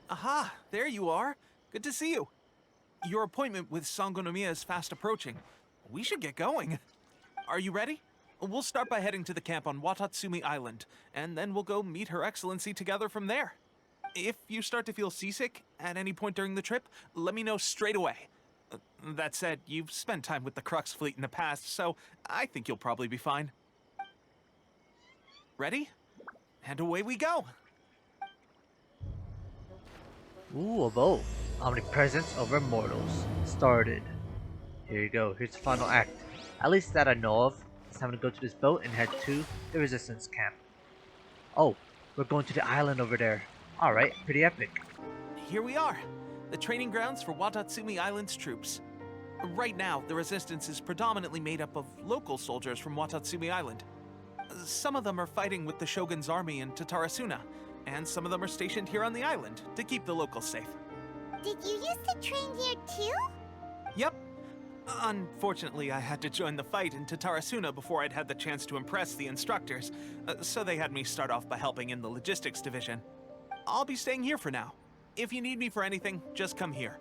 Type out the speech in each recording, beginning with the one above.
Aha, there you are. Good to see you. Your appointment with Sangonomiya is fast approaching. We should get going. Are you ready? We'll start by heading to the camp on Watatsumi Island, and then we'll go meet Her Excellency together from there. If you start to feel seasick at any point during the trip, let me know straight away. That said, you've spent time with the Crux fleet in the past, so I think you'll probably be fine. Ready? And away we go! Ooh, a boat. Omnipresence over mortals. Started. Here you go. Here's the final act. At least that I know of. It's time to go to this boat and head to the resistance camp. Oh, we're going to the island over there. Alright, pretty epic. Here we are, the training grounds for Watatsumi Island's troops. Right now, the resistance is predominantly made up of local soldiers from Watatsumi Island. Some of them are fighting with the Shogun's army in Tatarasuna, and some of them are stationed here on the island to keep the locals safe. Did you used to train here too? Yep. Unfortunately, I had to join the fight in Tatarasuna before I'd had the chance to impress the instructors, so they had me start off by helping in the logistics division. I'll be staying here for now. If you need me for anything, just come here.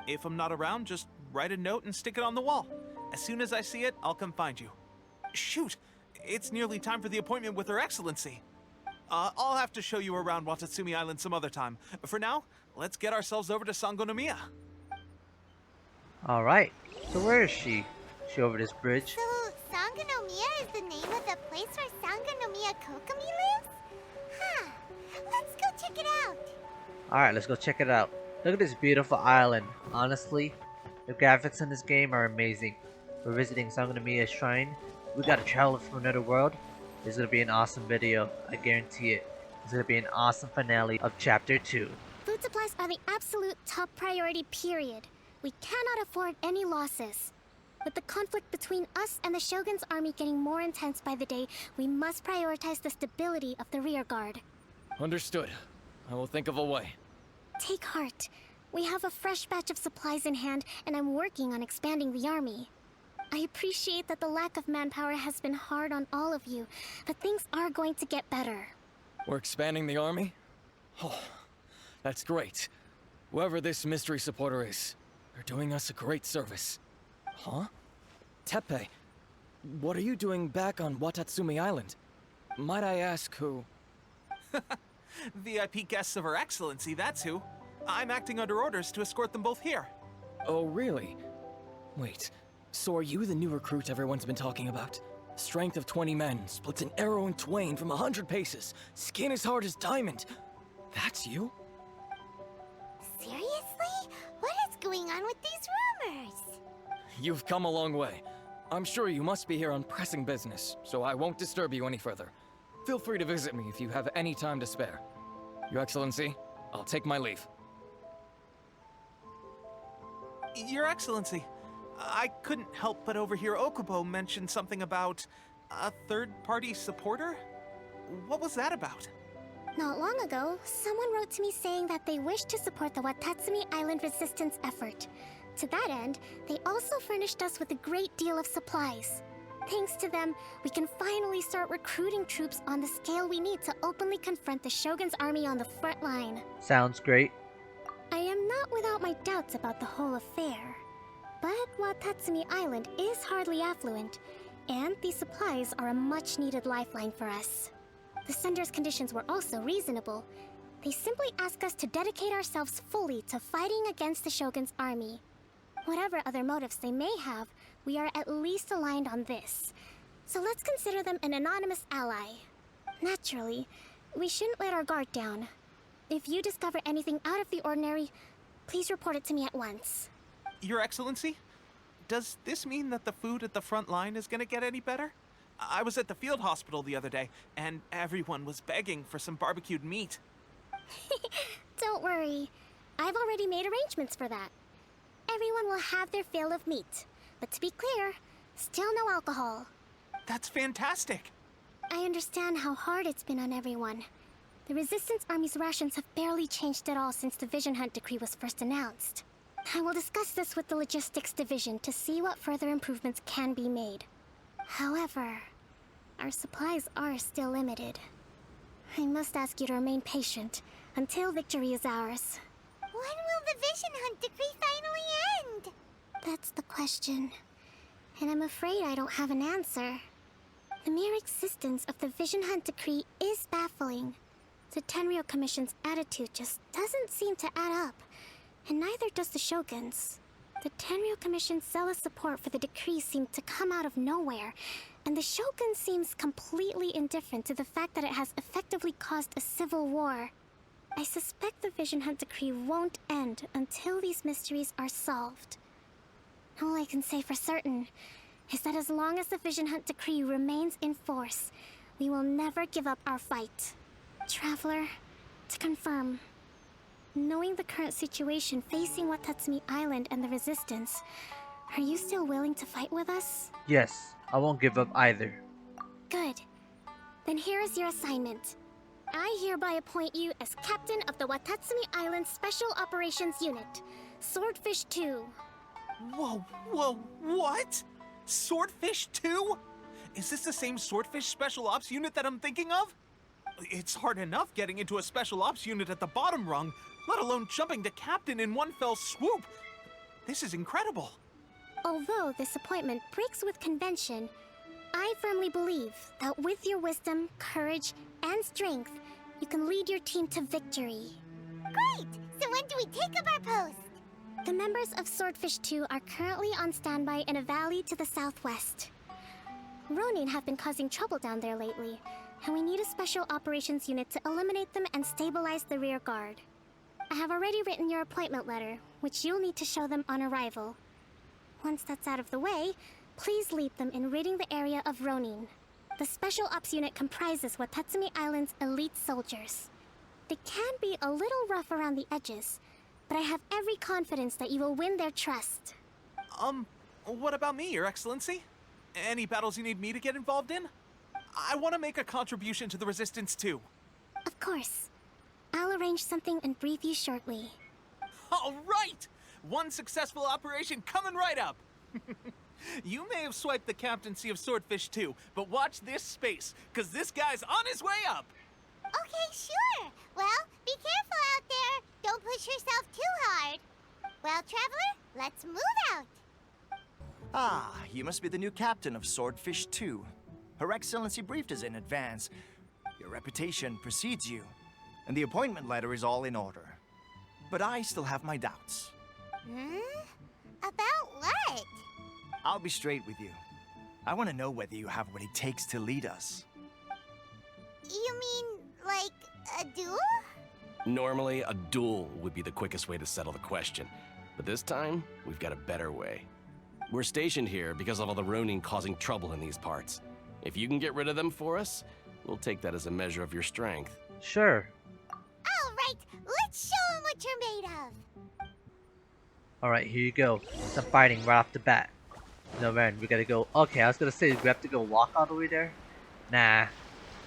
If I'm not around, just write a note and stick it on the wall. As soon as I see it, I'll come find you. Shoot! It's nearly time for the appointment with Her Excellency. I'll have to show you around Watatsumi Island some other time. For now, let's get ourselves over to Sangonomiya. Alright, so where is she? Is she over this bridge? So, Sangonomiya is the name of the place where Sangonomiya Kokomi lives? Huh. Let's go check it out. Alright, let's go check it out. Look at this beautiful island. Honestly, the graphics in this game are amazing. We're visiting Sangonomiya's shrine. We gotta travel from another world. This is gonna be an awesome video. I guarantee it. It's gonna be an awesome finale of Chapter 2. Food supplies are the absolute top priority, period. We cannot afford any losses. With the conflict between us and the Shogun's army getting more intense by the day, we must prioritize the stability of the rear guard. Understood. I will think of a way. Take heart. We have a fresh batch of supplies in hand, and I'm working on expanding the army. I appreciate that the lack of manpower has been hard on all of you, but things are going to get better. We're expanding the army? Oh, that's great. Whoever this mystery supporter is, they're doing us a great service. Huh? Teppei, what are you doing back on Watatsumi Island? Might I ask who? VIP guests of Her Excellency, that's who. I'm acting under orders to escort them both here. Oh, really? Wait, so are you the new recruit everyone's been talking about? Strength of 20 men, splits an arrow in twain from 100 paces, skin as hard as diamond. That's you? Seriously? What is going on with these rumors? You've come a long way. I'm sure you must be here on pressing business, so I won't disturb you any further. Feel free to visit me if you have any time to spare. Your Excellency, I'll take my leave. Your Excellency, I couldn't help but overhear Okubo mention something about a third-party supporter? What was that about? Not long ago, someone wrote to me saying that they wish to support the Watatsumi Island resistance effort. To that end, they also furnished us with a great deal of supplies. Thanks to them, we can finally start recruiting troops on the scale we need to openly confront the Shogun's army on the front line. Sounds great. I am not without my doubts about the whole affair. But Watatsumi Island is hardly affluent, and these supplies are a much-needed lifeline for us. The sender's conditions were also reasonable. They simply ask us to dedicate ourselves fully to fighting against the Shogun's army. Whatever other motives they may have, we are at least aligned on this. So let's consider them an anonymous ally. Naturally, we shouldn't let our guard down. If you discover anything out of the ordinary, please report it to me at once. Your Excellency, does this mean that the food at the front line is gonna get any better? I was at the field hospital the other day, and everyone was begging for some barbecued meat. Don't worry. I've already made arrangements for that. Everyone will have their fill of meat. But to be clear, still no alcohol. That's fantastic! I understand how hard it's been on everyone. The Resistance Army's rations have barely changed at all since the Vision Hunt decree was first announced. I will discuss this with the Logistics Division to see what further improvements can be made. However, our supplies are still limited. I must ask you to remain patient until victory is ours. When will the Vision Hunt decree finally end? That's the question. And I'm afraid I don't have an answer. The mere existence of the Vision Hunt decree is baffling. The Tenryou Commission's attitude just doesn't seem to add up, and neither does the Shogun's. The Tenryou Commission's zealous support for the decree seemed to come out of nowhere, and the Shogun seems completely indifferent to the fact that it has effectively caused a civil war. I suspect the Vision Hunt decree won't end until these mysteries are solved. All I can say for certain is that as long as the Vision Hunt decree remains in force, we will never give up our fight. Traveler, to confirm, knowing the current situation facing Watatsumi Island and the Resistance, are you still willing to fight with us? Yes, I won't give up either. Good. Then here is your assignment. I hereby appoint you as captain of the Watatsumi Island Special Operations Unit, Swordfish 2. Whoa, what? Swordfish 2? Is this the same Swordfish Special Ops unit that I'm thinking of? It's hard enough getting into a Special Ops unit at the bottom rung, let alone jumping to captain in one fell swoop. This is incredible. Although this appointment breaks with convention, I firmly believe that with your wisdom, courage, and strength, you can lead your team to victory. Great! So when do we take up our post? The members of Swordfish 2 are currently on standby in a valley to the southwest. Ronin have been causing trouble down there lately, and we need a special operations unit to eliminate them and stabilize the rear guard. I have already written your appointment letter, which you'll need to show them on arrival. Once that's out of the way, please lead them in ridding the area of Ronin. The Special Ops unit comprises Watatsumi Island's elite soldiers. They can be a little rough around the edges, but I have every confidence that you will win their trust. What about me, Your Excellency? Any battles you need me to get involved in? I want to make a contribution to the Resistance too. Of course. I'll arrange something and brief you shortly. All right! One successful operation coming right up! You may have swiped the captaincy of Swordfish 2, but watch this space, because this guy's on his way up! Okay, sure. Well, be careful out there. Don't push yourself too hard. Well, Traveler, let's move out. Ah, you must be the new captain of Swordfish 2. Her Excellency briefed us in advance. Your reputation precedes you, and the appointment letter is all in order. But I still have my doubts. About what? I'll be straight with you. I want to know whether you have what it takes to lead us. You mean, like, a duel? Normally, a duel would be the quickest way to settle the question. But this time, we've got a better way. We're stationed here because of all the Ronin causing trouble in these parts. If you can get rid of them for us, we'll take that as a measure of your strength. Sure. All right, let's show them what you're made of. Alright, here you go. Some fighting right off the bat. No man, we gotta go. Okay, I was gonna say, we have to go walk all the way there? Nah.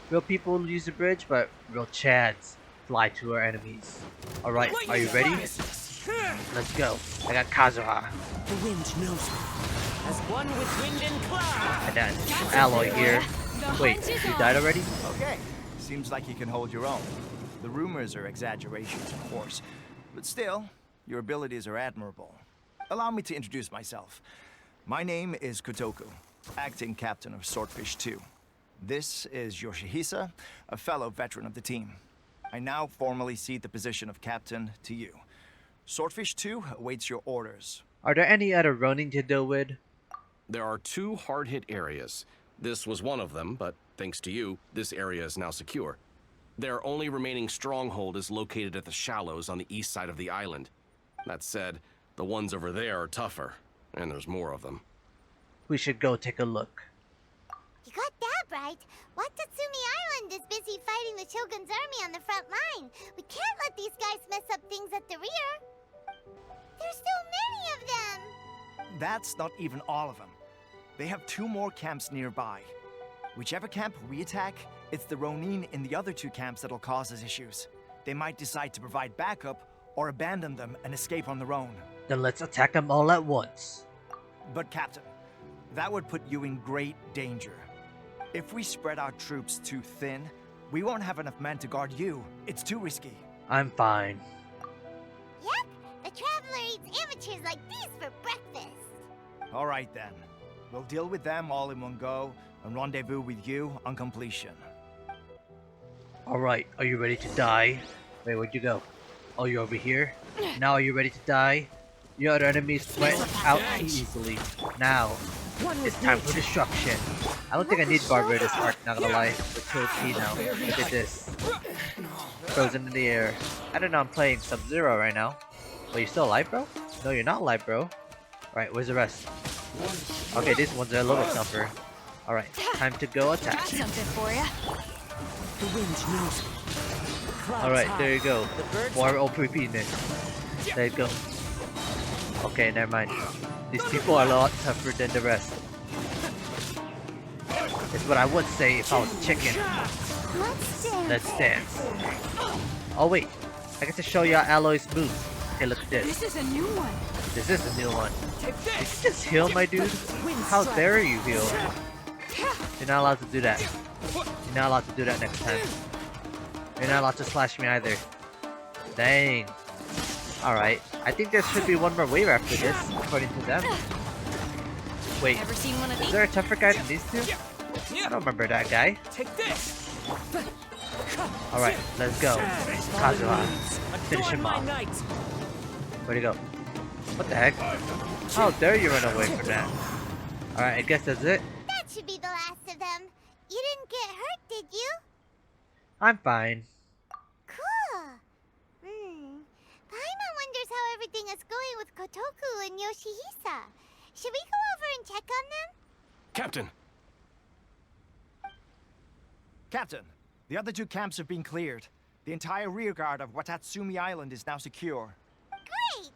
Real people use the bridge, but real Chads fly to our enemies. Alright, are you ready? Let's go. I got Kazuha. The wind knows me. As one with wind and cloud. And then Alloy here. Wait, you died already? Okay, seems like you can hold your own. The rumors are exaggerations, of course, but still, your abilities are admirable. Allow me to introduce myself. My name is Kotoku, acting captain of Swordfish 2. This is Yoshihisa, a fellow veteran of the team. I now formally cede the position of captain to you. Swordfish 2 awaits your orders. Are there any other Ronin to deal with? There are 2 hard-hit areas. This was one of them, but thanks to you, this area is now secure. Their only remaining stronghold is located at the shallows on the east side of the island. That said, the ones over there are tougher, and there's more of them. We should go take a look. You got that right. Watatsumi Island is busy fighting the Shogun's army on the front line. We can't let these guys mess up things at the rear. There's so many of them. That's not even all of them. They have 2 more camps nearby. Whichever camp we attack, it's the Ronin in the other 2 camps that'll cause us issues. They might decide to provide backup or abandon them and escape on their own. Then let's attack them all at once. But Captain, that would put you in great danger. If we spread our troops too thin, we won't have enough men to guard you. It's too risky. I'm fine. Yep, All right then. We'll deal with them all in one go and rendezvous with you on completion. Alright, are you ready to die? Wait, where'd you go? Oh, you're over here? Now are you ready to die? Your other enemies went out too easily. Now, it's time for destruction. I don't think I need Barber this arc, not gonna lie. We're too OP now. Look at this. Frozen in the air. I don't know, I'm playing Sub-Zero right now. Are you still alive, bro? No, you're not alive, bro. Alright, where's the rest? Okay, these ones are a little tougher. Alright, time to go attack. Got something for ya. The wind knows me. Alright, there you go. More OPPness. There you go. Okay, never mind. These people are a lot tougher than the rest. It's what I would say if I was a chicken. Let's dance. Oh wait, I get to show y'all Alloy's moves. Okay, look at this. This is a new one. This is a new one. Did you just heal, my dude? How dare you heal? You're not allowed to do that. You're not allowed to do that next time. You're not allowed to slash me either. Dang. Alright, I think there should be one more wave after this, according to them. Wait, Ever seen one of is these? there a tougher guy than these two? I don't remember that guy. Take this! Alright, let's go. Kazuha. Finish him my off. night. Where'd he go? What the heck? How dare you run away from that? Alright, I guess that's it. That should be the last of them. You didn't get hurt, did you? I'm fine. Cool. Paimon wonders how everything is going with Kotoku and Yoshihisa. Should we go over and check on them? Captain! Captain, the other two camps have been cleared. The entire rearguard of Watatsumi Island is now secure. Great!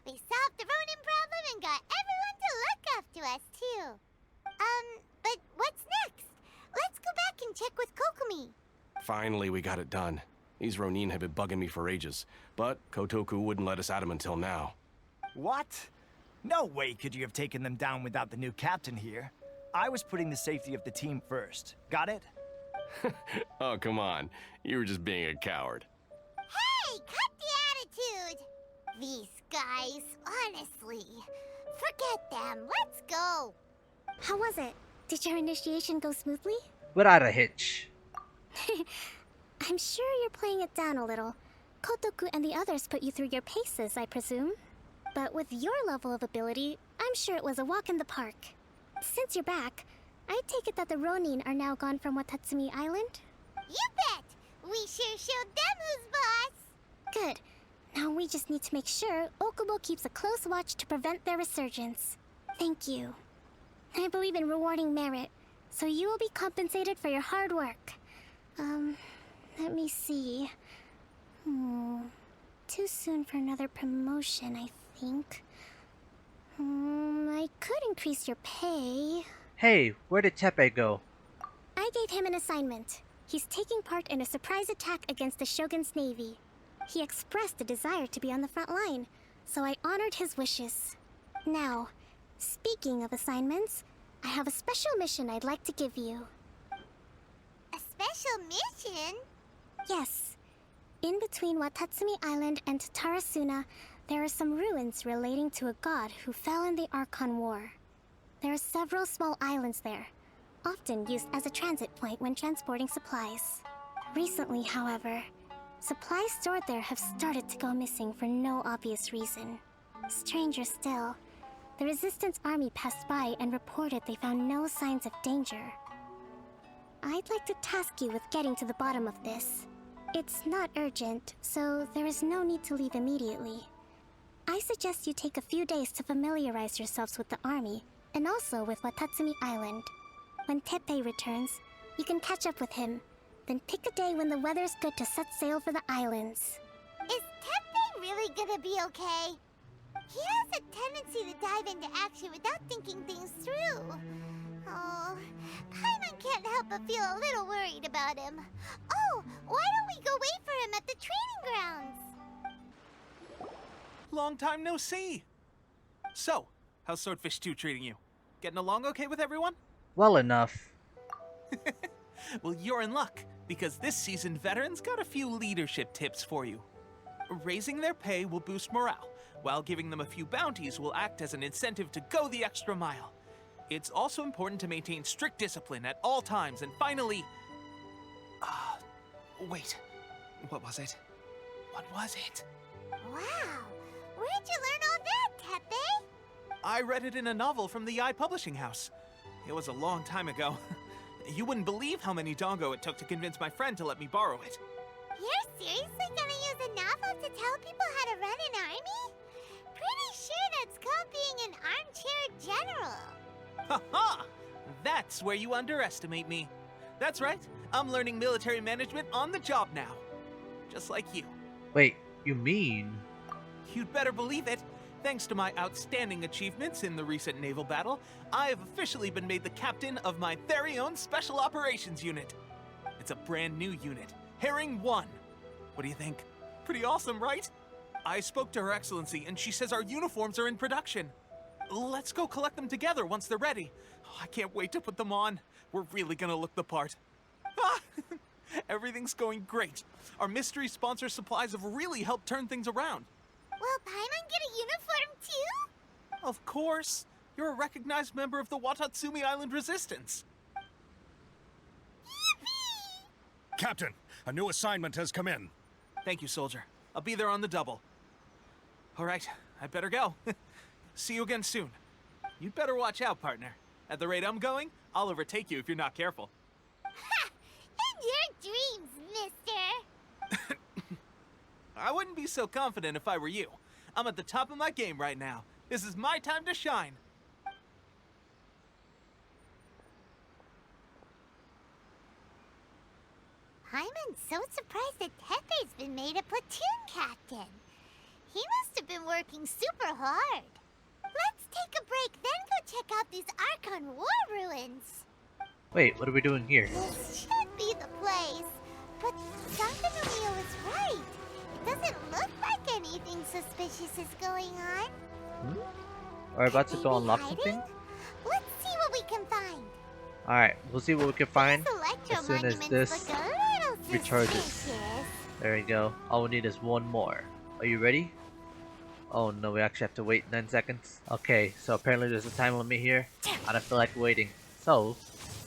We solved the Ronin problem and got everyone to look after us, too. But what's next? Let's go back and check with Kokumi. Finally, we got it done. These Ronin have been bugging me for ages, but Kotoku wouldn't let us at them until now. What? No way could you have taken them down without the new captain here. I was putting the safety of the team first. Got it? Oh, come on. You were just being a coward. Hey, cut the attitude! These guys, honestly. Forget them. Let's go. How was it? Did your initiation go smoothly? Without a hitch. I'm sure you're playing it down a little. Kotoku and the others put you through your paces, I presume. But with your level of ability, I'm sure it was a walk in the park. Since you're back, I take it that the Ronin are now gone from Watatsumi Island? You bet! We sure showed them who's boss! Good. Now we just need to make sure Okubo keeps a close watch to prevent their resurgence. Thank you. I believe in rewarding merit, so you will be compensated for your hard work. Let me see. Too soon for another promotion, I think. I could increase your pay. Hey, where did Tepe go? I gave him an assignment. He's taking part in a surprise attack against the Shogun's navy. He expressed a desire to be on the front line, so I honored his wishes. Now, speaking of assignments, I have a special mission I'd like to give you. A special mission? Yes. In between Watatsumi Island and Tarasuna, there are some ruins relating to a god who fell in the Archon War. There are several small islands there, often used as a transit point when transporting supplies. Recently, however, supplies stored there have started to go missing for no obvious reason. Stranger still, the Resistance army passed by and reported they found no signs of danger. I'd like to task you with getting to the bottom of this. It's not urgent, so there is no need to leave immediately. I suggest you take a few days to familiarize yourselves with the army, and also with Watatsumi Island. When Tepe returns, you can catch up with him, then pick a day when the weather's good to set sail for the islands. Is Tepe really gonna be okay? He has a tendency to dive into action without thinking things through. Oh, Paimon can't help but feel a little worried about him. Oh, why don't we go wait for him at the training grounds? Long time no see. So, how's Swordfish 2 treating you? Getting along okay with everyone? Well enough. Well, you're in luck, because this seasoned veteran's got a few leadership tips for you. Raising their pay will boost morale, while giving them a few bounties will act as an incentive to go the extra mile. It's also important to maintain strict discipline at all times, and finally... wait. What was it? What was it? Wow! Where'd you learn all that, Tepe? I read it in a novel from the Publishing House. It was a long time ago. You wouldn't believe how many dongo it took to convince my friend to let me borrow it. You're seriously gonna use a novel to tell people how to run an army? Pretty sure that's called being an armchair general. Ha-ha! That's where you underestimate me. That's right. I'm learning military management on the job now. Just like you. Wait, you mean? You'd better believe it. Thanks to my outstanding achievements in the recent naval battle, I have officially been made the captain of my very own Special Operations Unit. It's a brand new unit, Herring 1. What do you think? Pretty awesome, right? I spoke to Her Excellency, and she says our uniforms are in production. Let's go collect them together once they're ready. I can't wait to put them on. We're really gonna look the part. Everything's going great. Our mystery sponsor supplies have really helped turn things around. Will Paimon get a uniform too? Of course. You're a recognized member of the Watatsumi Island Resistance. Yippee! Captain, a new assignment has come in. Thank you, soldier. I'll be there on the double. All right, I better go. See you again soon. You'd better watch out, partner. At the rate I'm going, I'll overtake you if you're not careful. Ha! In your dreams, mister! I wouldn't be so confident if I were you. I'm at the top of my game right now. This is my time to shine. Paimon's so surprised that Tepe's been made a platoon captain. He must have been working super hard. Let's take a break, then go check out these Archon War ruins. Wait, what are we doing here? This should be the place. But Sankanomio is right. It doesn't look like anything suspicious is going on. Are we about to Could go they be unlock hiding? something? Let's see what we can find. Alright, we'll see what we can find These electro as soon as monuments this look a little recharges. suspicious. There we go. All we need is one more. Are you ready? Oh no, we actually have to wait 9 seconds. Okay, so apparently there's a time limit here. I don't feel like waiting. So,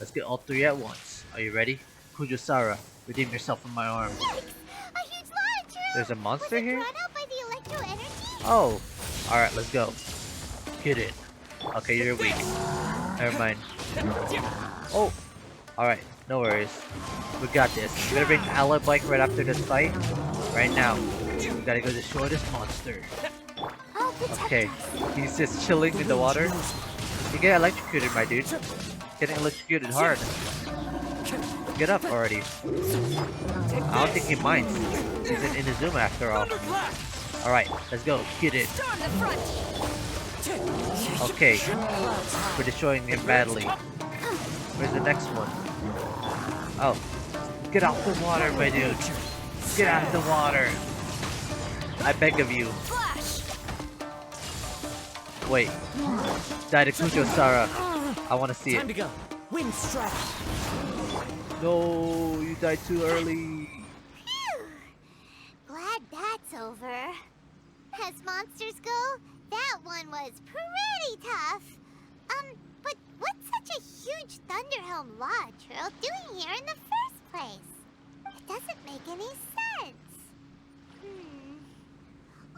let's get all 3 at once. Are you ready? Kujosara, redeem yourself from my arm. Yikes! A huge launcher! There's a monster Was it here? drawn out by the electro energy? Oh! Alright, let's go. Get it. Okay, you're weak. Never mind. Oh! Alright, no worries. We got this. We're gonna bring Alloy Bike right after this fight. Right now. We gotta go destroy this monster. I'll protect Okay, us. he's just chilling in the water. You get electrocuted, my dude. Getting electrocuted hard. Get up already. I don't think he minds. He's an Inazuma after all. Alright, let's go. Get it. Okay. We're destroying him badly. Where's the next one? Oh. Get out the water, my dude. Get out the water. I beg of you. Wait. Die to Kujo-Sara. I want to see Time to it. go. Wind strike. No, you died too early. Phew. Glad that's over. As monsters go, that one was pretty tough. But what's such a huge Thunderhelm Lodge Earl doing here in the first place? It doesn't make any sense.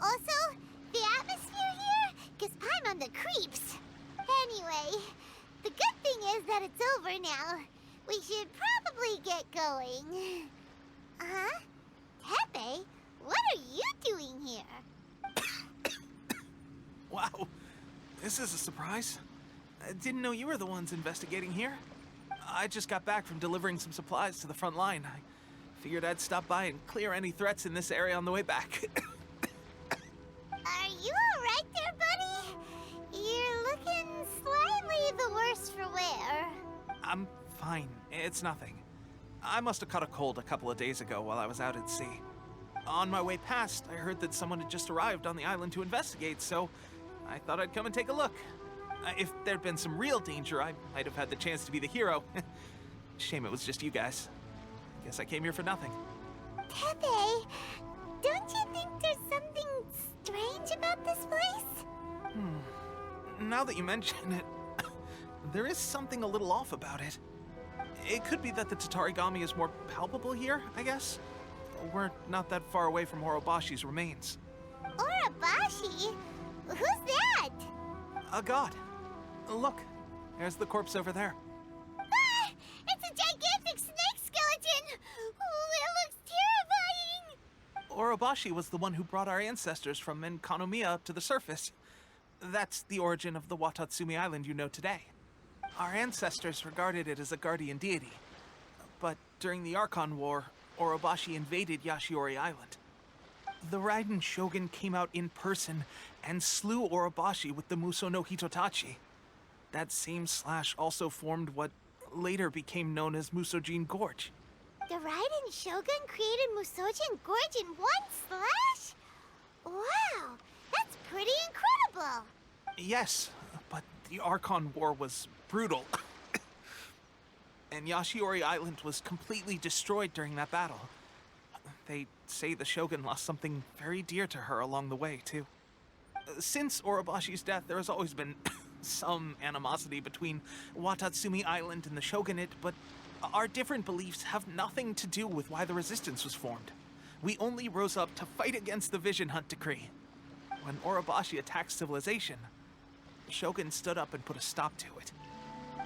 Also, the atmosphere here gives Paimon the creeps. Anyway, the good thing is that it's over now. We should probably get going. Huh? Tepe, what are you doing here? Wow, this is a surprise. I didn't know you were the ones investigating here. I just got back from delivering some supplies to the front line. I figured I'd stop by and clear any threats in this area on the way back. Are you alright there, buddy? You're looking slightly the worse for wear. I'm fine. It's nothing. I must have caught a cold a couple of days ago while I was out at sea. On my way past, I heard that someone had just arrived on the island to investigate, so I thought I'd come and take a look. If there'd been some real danger, I might have had the chance to be the hero. Shame it was just you guys. Guess I came here for nothing. Tepe, don't you think there's something strange about this place? Now that you mention it, there is something a little off about it. It could be that the Tatarigami is more palpable here, I guess. We're not that far away from Orobashi's remains. Orobashi? Who's that? A god. Look, there's the corpse over there. Ah! It's a gigantic snake skeleton! Oh, it looks terrifying! Orobashi was the one who brought our ancestors from Enkanomiya up to the surface. That's the origin of the Watatsumi Island you know today. Our ancestors regarded it as a guardian deity. But during the Archon War, Orobashi invaded Yashiori Island. The Raiden Shogun came out in person and slew Orobashi with the Muso no Hitotachi. That same slash also formed what later became known as Musojin Gorge. The Raiden Shogun created Musojin Gorge in one slash? Wow, that's pretty incredible! Yes, but the Archon War was brutal. And Yashiori Island was completely destroyed during that battle. They say the Shogun lost something very dear to her along the way, too. Since Orobashi's death, there has always been some animosity between Watatsumi Island and the Shogunate, but our different beliefs have nothing to do with why the resistance was formed. We only rose up to fight against the Vision Hunt Decree. When Orobashi attacked civilization, the Shogun stood up and put a stop to it.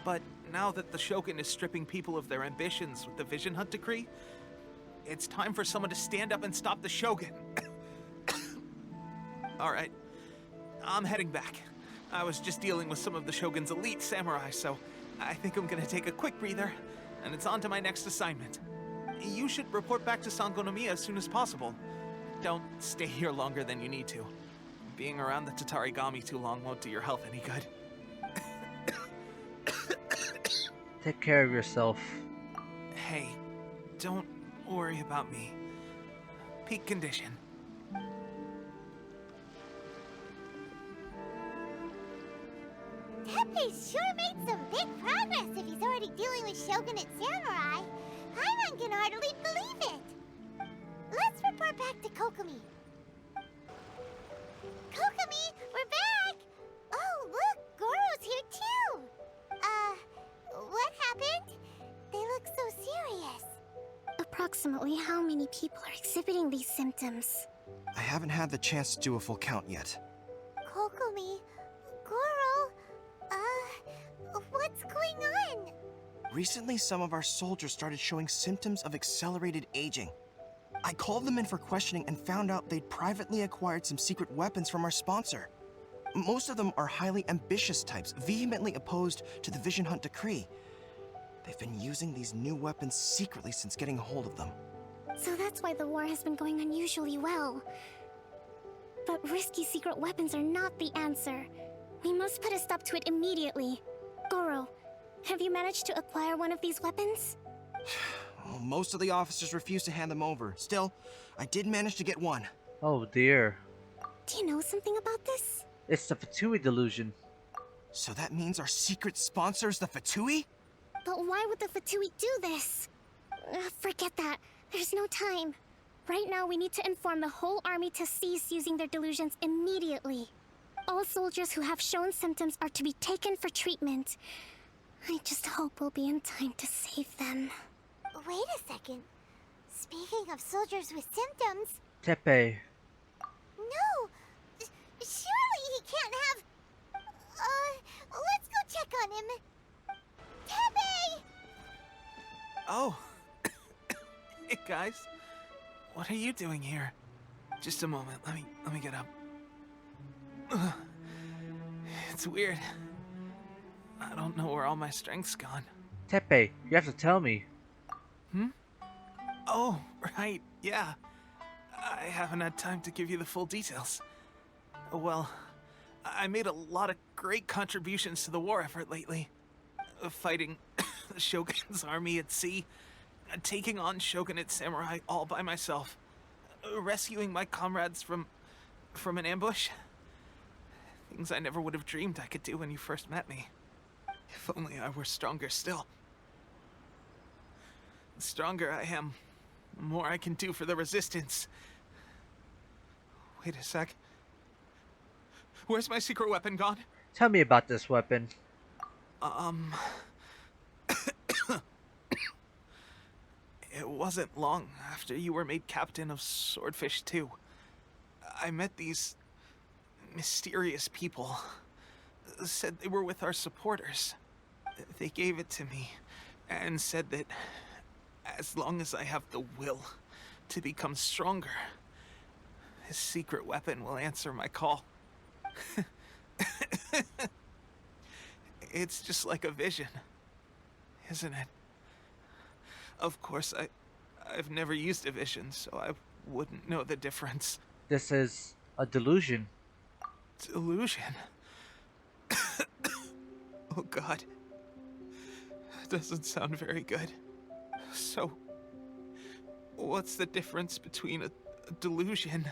But now that the Shogun is stripping people of their ambitions with the Vision Hunt Decree, it's time for someone to stand up and stop the Shogun. Alright, I'm heading back. I was just dealing with some of the Shogun's elite samurai, so I think I'm gonna take a quick breather, and it's on to my next assignment. You should report back to Sangonomiya as soon as possible. Don't stay here longer than you need to. Being around the Tatarigami too long won't do your health any good. Take care of yourself. Hey, don't worry about me. Peak condition. Teppei's sure made some big progress if he's already dealing with Shogunate samurai. Paimon can hardly believe it. Let's report back to Kokomi. Kokomi, we're back! Oh, look, Goro's here too! What happened? They look so serious. Approximately how many people are exhibiting these symptoms? I haven't had the chance to do a full count yet. Kokomi, Goro, what's going on? Recently, some of our soldiers started showing symptoms of accelerated aging. I called them in for questioning and found out they'd privately acquired some secret weapons from our sponsor. Most of them are highly ambitious types, vehemently opposed to the Vision Hunt Decree. They've been using these new weapons secretly since getting a hold of them. So that's why the war has been going unusually well. But risky secret weapons are not the answer. We must put a stop to it immediately. Goro, have you managed to acquire one of these weapons? Well, most of the officers refused to hand them over. Still, I did manage to get one. Oh dear. Do you know something about this? It's the Fatui Delusion. So that means our secret sponsor is the Fatui? But why would the Fatui do this? Forget that. There's no time. Right now, we need to inform the whole army to cease using their delusions immediately. All soldiers who have shown symptoms are to be taken for treatment. I just hope we'll be in time to save them. Wait a second. Speaking of soldiers with symptoms... Teppei. No! Surely he can't have... let's go check on him. Teppei! Oh. Hey guys. What are you doing here? Just a moment. Let me get up. Ugh. It's weird. I don't know where all my strength's gone. Teppei, you have to tell me. Oh, right. Yeah. I haven't had time to give you the full details. Well, I made a lot of great contributions to the war effort lately. Fighting the Shogun's army at sea, taking on Shogunate samurai all by myself, rescuing my comrades from an ambush. Things I never would have dreamed I could do when you first met me. If only I were stronger still. The stronger I am, the more I can do for the resistance. Wait a sec. Where's my secret weapon gone? Tell me about this weapon. It wasn't long after you were made captain of Swordfish 2. I met these mysterious people. Said they were with our supporters. They gave it to me and said that as long as I have the will to become stronger, his secret weapon will answer my call. It's just like a vision, isn't it? Of course, I've never used a vision, so I wouldn't know the difference. This is a delusion. Delusion? Oh god. That doesn't sound very good. So, what's the difference between a delusion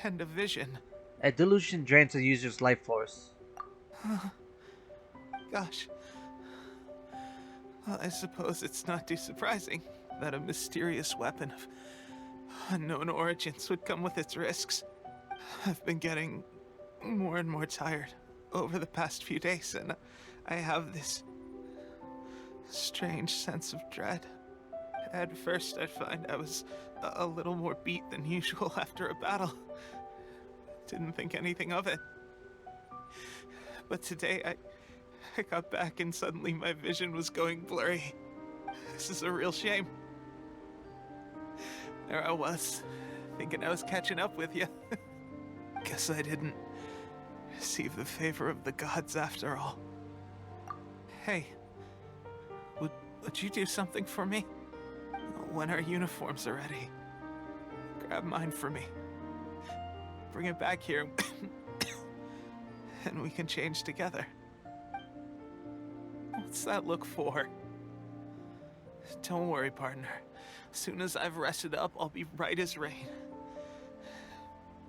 and a vision? A delusion drains a user's life force. Gosh. Well, I suppose it's not too surprising that a mysterious weapon of unknown origins would come with its risks. I've been getting more and more tired over the past few days, and I have this strange sense of dread. At first, I'd find I was a little more beat than usual after a battle. Didn't think anything of it. But today, I got back and suddenly my vision was going blurry. This is a real shame. There I was, thinking I was catching up with you. Guess I didn't receive the favor of the gods after all. Hey, would you do something for me? When our uniforms are ready, grab mine for me. Bring it back here, and we can change together. What's that look for? Don't worry, partner. As soon as I've rested up, I'll be right as rain.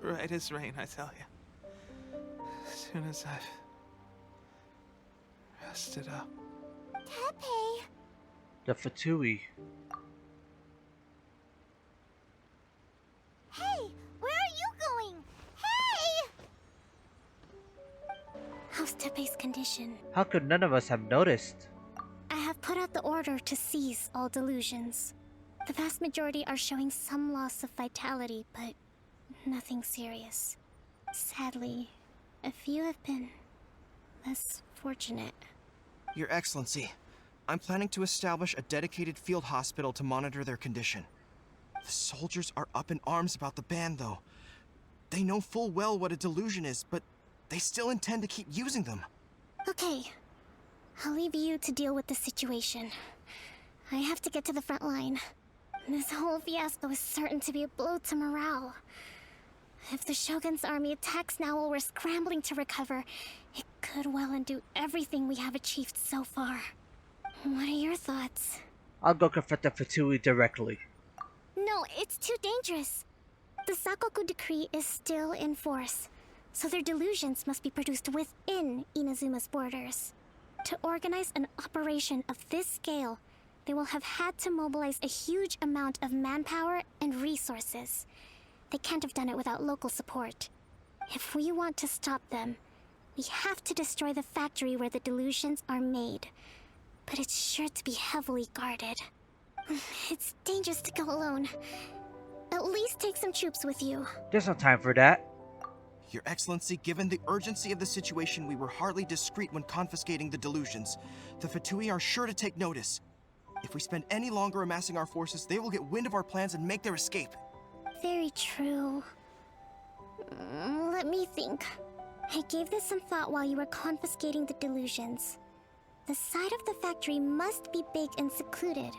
Right as rain, I tell you. As soon as I've rested up. Tepe! The Fatui. Hey! Where are you going? Hey! How's Tepe's condition? How could none of us have noticed? I have put out the order to seize all delusions. The vast majority are showing some loss of vitality, but nothing serious. Sadly, a few have been less fortunate. Your Excellency, I'm planning to establish a dedicated field hospital to monitor their condition. The soldiers are up in arms about the ban, though. They know full well what a delusion is, but they still intend to keep using them. Okay, I'll leave you to deal with the situation. I have to get to the front line. This whole fiasco is certain to be a blow to morale. If the Shogun's army attacks now while we're scrambling to recover, it could well undo everything we have achieved so far. What are your thoughts? I'll go confront the Fatui directly. No, it's too dangerous. The Sakoku decree is still in force, so their delusions must be produced within Inazuma's borders. To organize an operation of this scale, they will have had to mobilize a huge amount of manpower and resources. They can't have done it without local support. If we want to stop them, we have to destroy the factory where the delusions are made. But it's sure to be heavily guarded. It's dangerous to go alone. At least take some troops with you. There's no time for that. Your Excellency, given the urgency of the situation, we were hardly discreet when confiscating the delusions. The Fatui are sure to take notice. If we spend any longer amassing our forces, they will get wind of our plans and make their escape. Very true. Let me think. I gave this some thought while you were confiscating the delusions. The side of the factory must be big and secluded,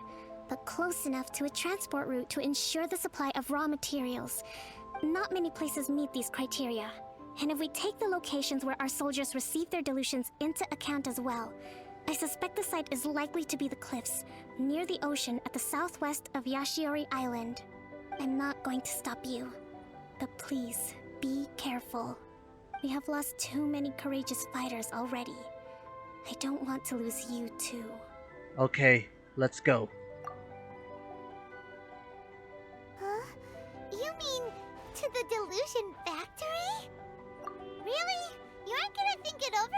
but close enough to a transport route to ensure the supply of raw materials. Not many places meet these criteria. And if we take the locations where our soldiers receive their delusions into account as well, I suspect the site is likely to be the cliffs, near the ocean at the southwest of Yashiori Island. I'm not going to stop you, but please, be careful. We have lost too many courageous fighters already. I don't want to lose you too. Okay, let's go. Huh? You mean to the Delusion factory? Really? You aren't gonna think it over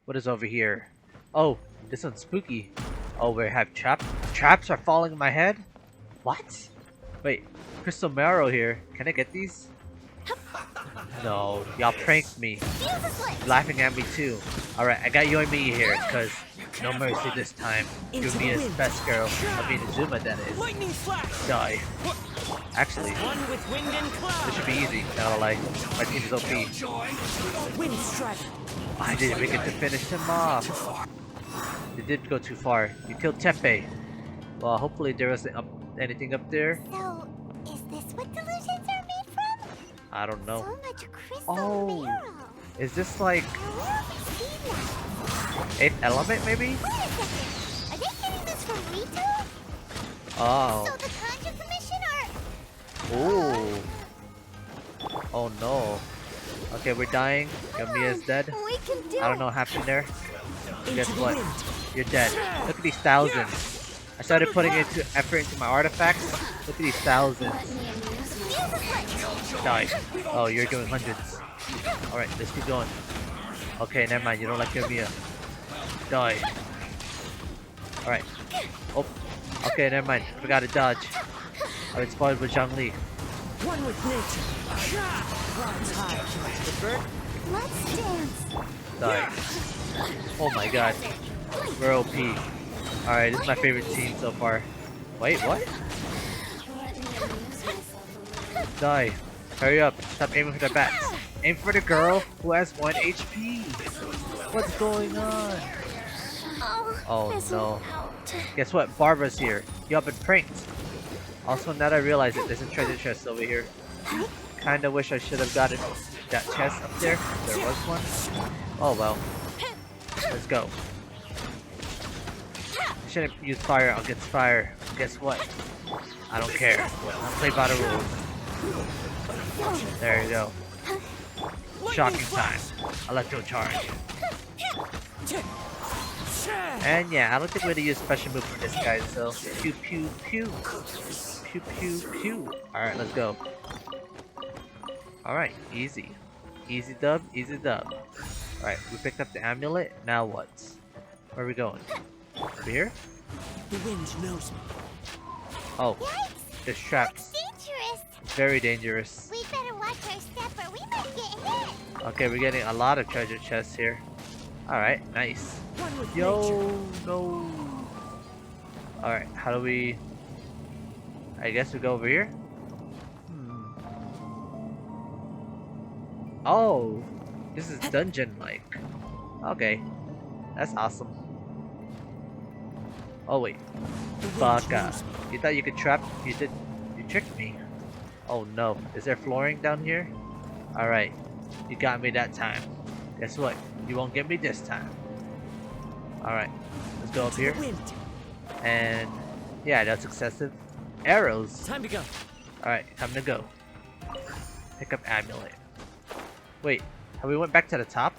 What is over here? Oh, this one's spooky. Oh, we have traps are falling in my head? What? Wait, crystal marrow here. Can I get these? No, y'all pranked me. Laughing at me too. Alright, I got you and me here, cause no mercy this time. You're me as best girl. I mean Azuma that is. Lightning flash. Die. Actually, One with wind and cloud. this should be easy, not gonna lie. My team is OP. Wind strike. I didn't even get to finish him off. They did go too far. You killed Tepe. Well, hopefully there wasn't anything up there. So, is this what delusions are made from? I don't know. So much crystal Oh. marrow. Is this like Now, where have we seen that? 8th element maybe? Wait a second. Are they getting this from Rito? Oh. So the Conjure Commission are... Ooh. Oh no. Okay, we're dying. Yomiya's dead. We can do I don't know what happened there. Guess Into the what? wind. You're dead. Look at these thousands. I started putting effort into my artifacts. Look at these thousands. Die. Oh, you're doing hundreds. Alright, let's keep going. Okay, never mind. You don't like Yomiya. Die. Alright. Oh. Okay, never mind. Forgot to dodge. Alright, spoiled with Zhangli. One with nature. Clouds high. Let's dance. Die. Oh my god. We're OP. Alright, this is my favorite team so far. Wait, what? Die. Hurry up. Stop aiming for the bats. Aim for the girl who has 1 HP. What's going on? Oh no. Guess what? Barbara's here. Y'all been pranked. Also, now that I realize it, there's a treasure chest over here. Kinda wish I should have gotten that chest up there. If there was one. Oh well. Let's go. I shouldn't use fire against fire. Guess what? I don't care. I play by the rules. There you go. Shocking time. Electro charge. And yeah, I don't think we're gonna use special move for this guy, so pew pew pew. Pew pew pew. Alright, let's go. Alright, easy. Easy dub, easy dub. Alright, we picked up the amulet, now what? Where are we going? Over here? The wind knows me. Oh, Yikes! there's traps. That's dangerous. Very dangerous. We better watch our step or we might get hit. Okay, we're getting a lot of treasure chests here. Alright, nice. One with nature. Yo, no. Alright, how do we... I guess we go over here? Oh, this is dungeon-like. Okay, that's awesome. Oh wait, Baka. You thought you could trap? You tricked me. Oh no, is there flooring down here? Alright, you got me that time. Guess what? You won't get me this time. Alright, let's go up here. And yeah, that's excessive. Arrows. Time to go. Alright, time to go. Pick up amulet. Wait, have we went back to the top?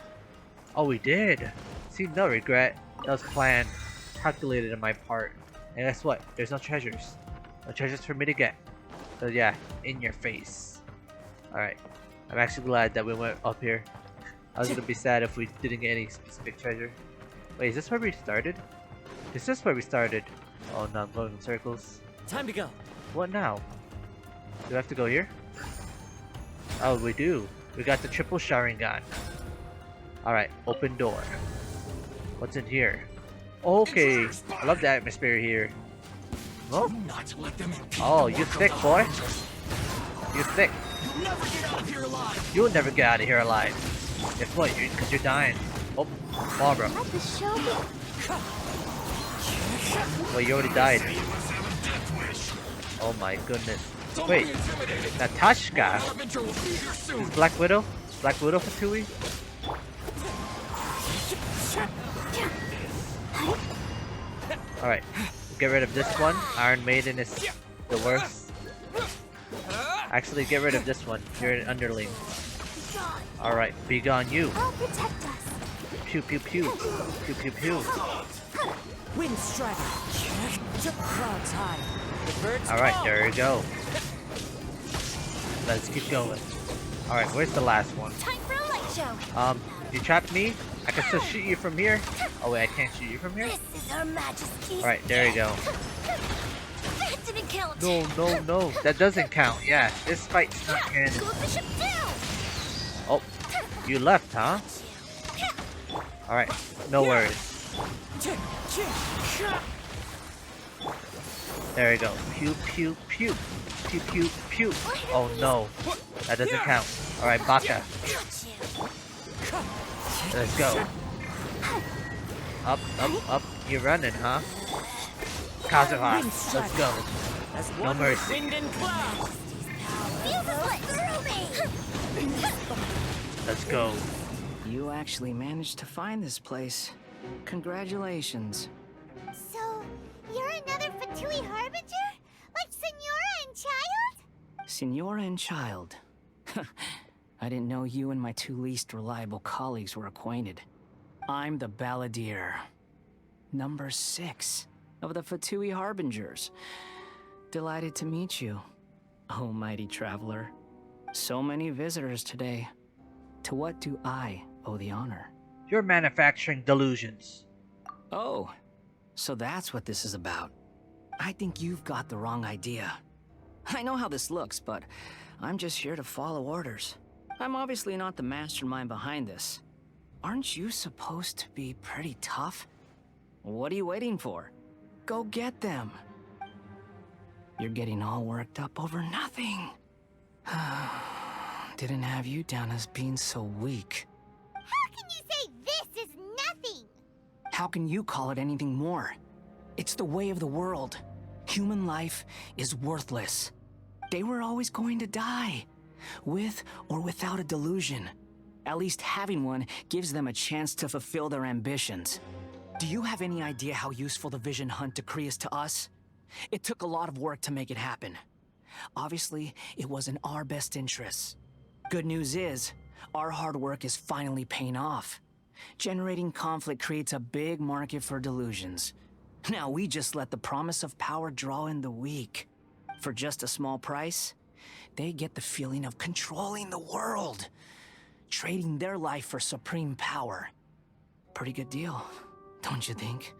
Oh, we did. See, no regret. That was planned, calculated on my part. And guess what? There's no treasures. No treasures for me to get. So yeah, in your face. Alright, I'm actually glad that we went up here. I was gonna be sad if we didn't get any specific treasure. Wait, is this where we started? Is this where we started? Oh no, I'm going in circles. Time to go. What now? Do we have to go here? Oh, we do. We got the triple Sharingan. Alright, open door. What's in here? Okay, I love the atmosphere here. Oh, oh, you thick, boy. You thick. You'll never get out of here alive. Guess what? Because you're dying. Oh, Barbara. Let the show begin. Well, you already died. Oh my goodness. Wait, Natashka. Is Black Widow? Black Widow for 2 weeks? Alright, get rid of this one. Iron Maiden is the worst. Actually, get rid of this one. You're an underling. Alright, be gone you. I'll protect us. Pew pew pew. Pew pew pew. Wind strike. Clouds high. The birds Alright, call. there you go. Let's keep going. Alright, where's the last one? Time for a light show. You trapped me? I can still shoot you from here. Oh wait, I can't shoot you from here? This is Her Majesty's. Alright, there you go. That didn't count. No. That doesn't count. Yeah, this fight's not canon. Scoop the ship down. Oh, you left, huh? Alright, no worries. There we go. Pew, pew, pew. Pew, pew, pew. Oh no. That doesn't count. Alright, Baka. Let's go. Up. You're running, huh? Kazuha, let's go. No mercy. Let's go. You actually managed to find this place. Congratulations. So, you're another Fatui Harbinger? Like Senora and Child? Senora and Child. I didn't know you and my two least reliable colleagues were acquainted. I'm the Balladeer. Number 6 of the Fatui Harbingers. Delighted to meet you, oh mighty traveler. So many visitors today. To what do I owe the honor? You're manufacturing delusions. Oh, so that's what this is about. I think you've got the wrong idea. I know how this looks, but I'm just here to follow orders. I'm obviously not the mastermind behind this. Aren't you supposed to be pretty tough? What are you waiting for? Go get them. You're getting all worked up over nothing. Didn't have you down as being so weak. How can you say this is nothing? How can you call it anything more? It's the way of the world. Human life is worthless. They were always going to die, with or without a delusion. At least having one gives them a chance to fulfill their ambitions. Do you have any idea how useful the Vision Hunt decree is to us? It took a lot of work to make it happen. Obviously, it was in our best interests. Good news is, our hard work is finally paying off. Generating conflict creates a big market for delusions. Now we just let the promise of power draw in the weak. For just a small price, they get the feeling of controlling the world. Trading their life for supreme power. Pretty good deal, don't you think?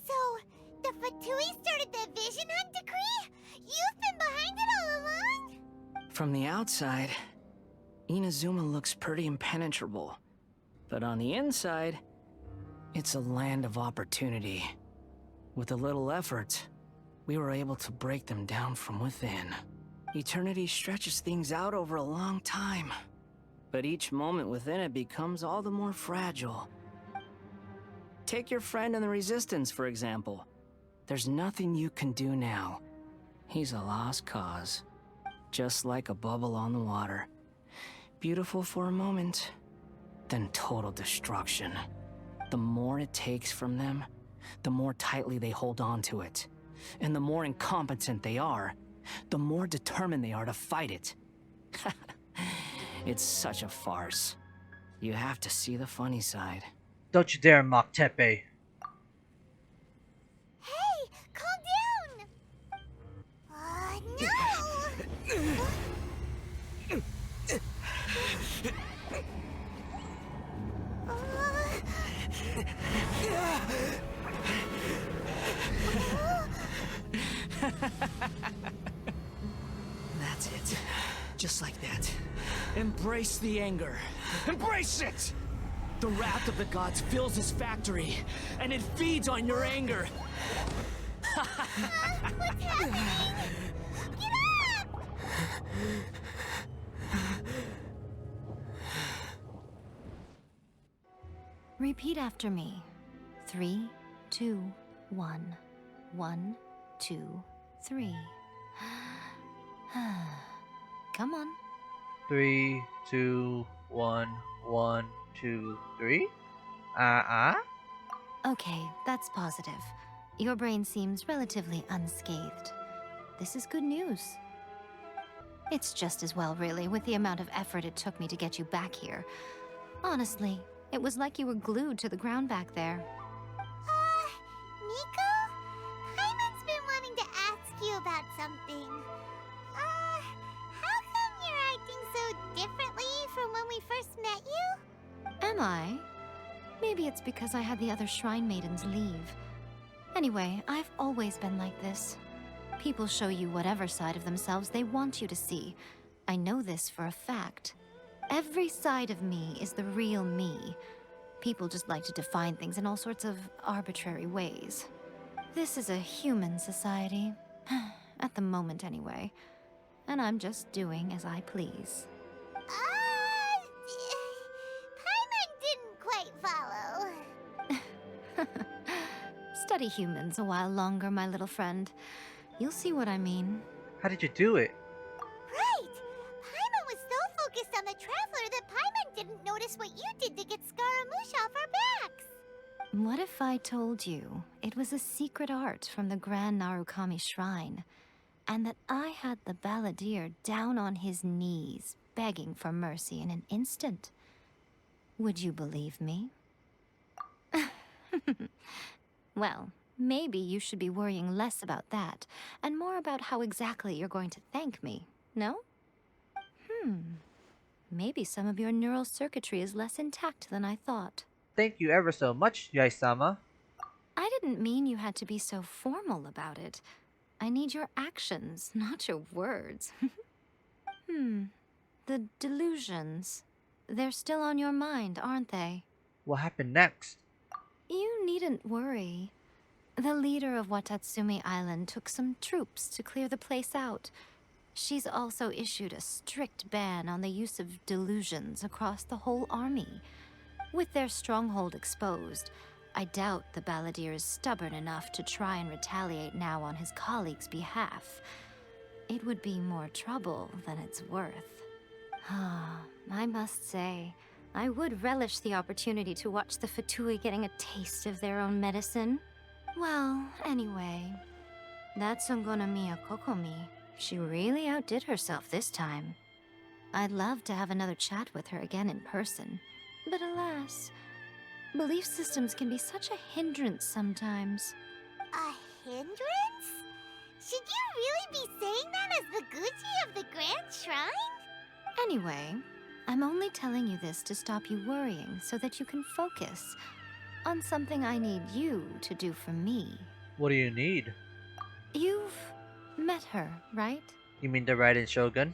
So, the Fatui started the Vision Hunt decree? You've been behind it all along? From the outside, Inazuma looks pretty impenetrable. But on the inside, it's a land of opportunity. With a little effort, we were able to break them down from within. Eternity stretches things out over a long time. But each moment within it becomes all the more fragile. Take your friend in the Resistance, for example. There's nothing you can do now. He's a lost cause. Just like a bubble on the water. Beautiful for a moment, then total destruction. The more it takes from them, the more tightly they hold on to it. And the more incompetent they are, the more determined they are to fight it. It's such a farce. You have to see the funny side. Don't you dare mock Tepe. Hey, calm down! No! That's it. Just like that. Embrace the anger. Embrace it! The wrath of the gods fills his factory, and it feeds on your anger. What's happening? Get up! Repeat after me. 3, 2, 1. 1, 2, 3. Come on. 3, 2, 1, 1, 2, 3. Okay, that's positive. Your brain seems relatively unscathed. This is good news. It's just as well, really, with the amount of effort it took me to get you back here. Honestly, it was like you were glued to the ground back there. Nico? Paimon's been wanting to ask you about something. How come you're acting so differently from when we first met you? Am I? Maybe it's because I had the other shrine maidens leave. Anyway, I've always been like this. People show you whatever side of themselves they want you to see. I know this for a fact. Every side of me is the real me. People just like to define things in all sorts of arbitrary ways. This is a human society. At the moment, anyway. And I'm just doing as I please. Paimon didn't quite follow. Study humans a while longer, my little friend. You'll see what I mean. How did you do it? Right! Paimon was so focused on the Traveler that Paimon didn't notice what you did to get Scaramouche off our backs. What if I told you it was a secret art from the Grand Narukami Shrine, and that I had the balladeer down on his knees, begging for mercy in an instant? Would you believe me? Well, maybe you should be worrying less about that, and more about how exactly you're going to thank me, no? Maybe some of your neural circuitry is less intact than I thought. Thank you ever so much, Yae-sama. I didn't mean you had to be so formal about it. I need your actions, not your words. The delusions. They're still on your mind, aren't they? What happened next? You needn't worry. The leader of Watatsumi Island took some troops to clear the place out. She's also issued a strict ban on the use of delusions across the whole army. With their stronghold exposed, I doubt the balladeer is stubborn enough to try and retaliate now on his colleagues' behalf. It would be more trouble than it's worth. I must say, I would relish the opportunity to watch the Fatui getting a taste of their own medicine. Well, anyway, that Sungonamiya Kokomi, she really outdid herself this time. I'd love to have another chat with her again in person, but alas, belief systems can be such a hindrance sometimes. A hindrance? Should you really be saying that as the Gucci of the Grand Shrine? Anyway, I'm only telling you this to stop you worrying so that you can focus on something I need you to do for me. What do you need? You've met her, right? You mean the Raiden Shogun?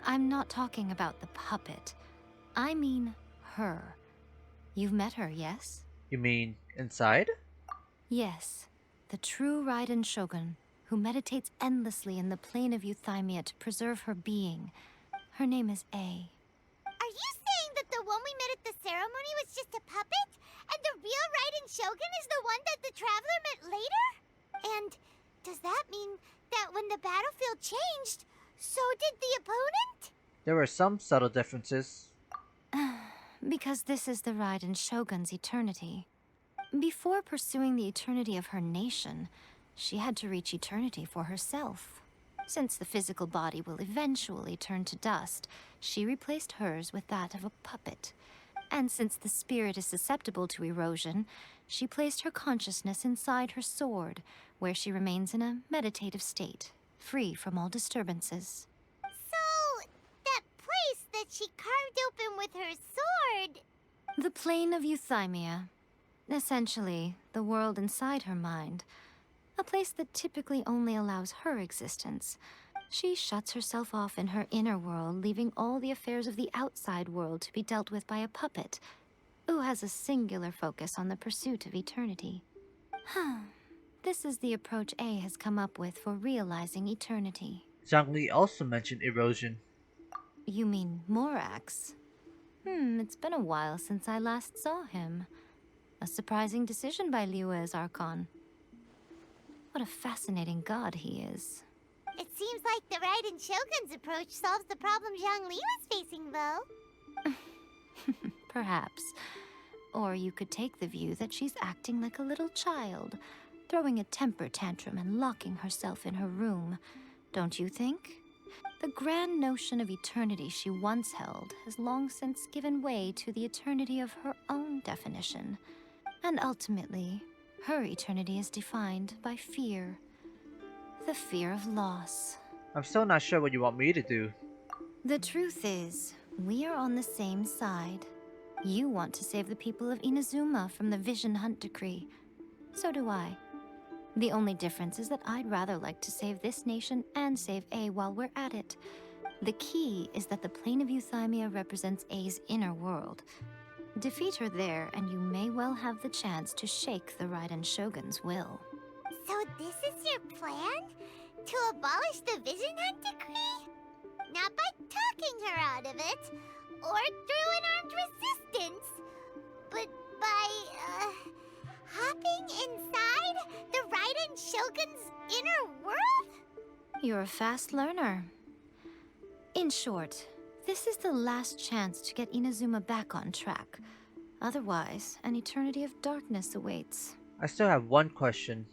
I'm not talking about the puppet. I mean her. You've met her, yes? You mean inside? Yes. The true Raiden Shogun, who meditates endlessly in the plane of Euthymia to preserve her being. Her name is A. Are you saying that the one we met at the ceremony was just a puppet? And the real Raiden Shogun is the one that the Traveler met later? And does that mean that when the battlefield changed, so did the opponent? There were some subtle differences. Because this is the Raiden Shogun's eternity. Before pursuing the eternity of her nation, she had to reach eternity for herself. Since the physical body will eventually turn to dust, she replaced hers with that of a puppet. And since the spirit is susceptible to erosion, she placed her consciousness inside her sword, where she remains in a meditative state, free from all disturbances. So, that place that she carved open with her sword... The plane of Euthymia. Essentially, the world inside her mind. A place that typically only allows her existence. She shuts herself off in her inner world, leaving all the affairs of the outside world to be dealt with by a puppet, who has a singular focus on the pursuit of eternity. This is the approach A has come up with for realizing eternity. Zhongli also mentioned erosion. You mean Morax? It's been a while since I last saw him. A surprising decision by Liyue's Archon. What a fascinating god he is. It seems like the Raiden Shogun's approach solves the problem Zhongli was facing, though. Perhaps. Or you could take the view that she's acting like a little child, throwing a temper tantrum and locking herself in her room. Don't you think? The grand notion of eternity she once held has long since given way to the eternity of her own definition. And ultimately, her eternity is defined by fear. The fear of loss. I'm still not sure what you want me to do. The truth is, we are on the same side. You want to save the people of Inazuma from the Vision Hunt decree. So do I. The only difference is that I'd rather like to save this nation and save A while we're at it. The key is that the plane of Euthymia represents A's inner world. Defeat her there, and you may well have the chance to shake the Raiden Shogun's will. So this is your plan? To abolish the Vision Hunt decree? Not by talking her out of it, or through an armed resistance, but by, hopping inside the Raiden Shogun's inner world? You're a fast learner. In short, this is the last chance to get Inazuma back on track. Otherwise, an eternity of darkness awaits. I still have one question.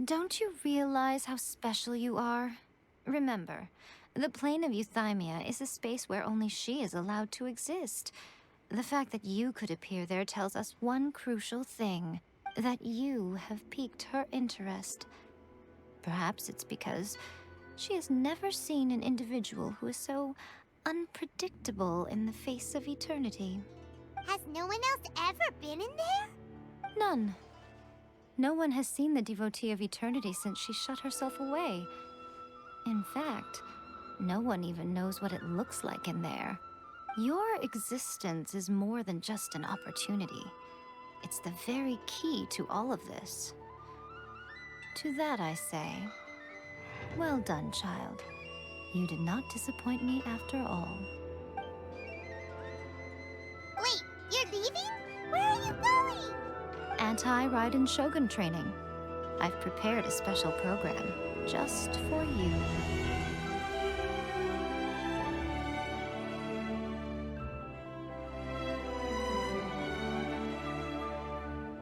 Don't you realize how special you are? Remember, the plane of Euthymia is a space where only she is allowed to exist. The fact that you could appear there tells us one crucial thing, that you have piqued her interest. Perhaps it's because she has never seen an individual who is so unpredictable in the face of eternity. Has no one else ever been in there? None. No one has seen the devotee of eternity since she shut herself away. In fact, no one even knows what it looks like in there. Your existence is more than just an opportunity. It's the very key to all of this. To that I say, well done, child. You did not disappoint me after all. Wait, you're leaving? Where are you going? Anti-Raiden Shogun training. I've prepared a special program just for you.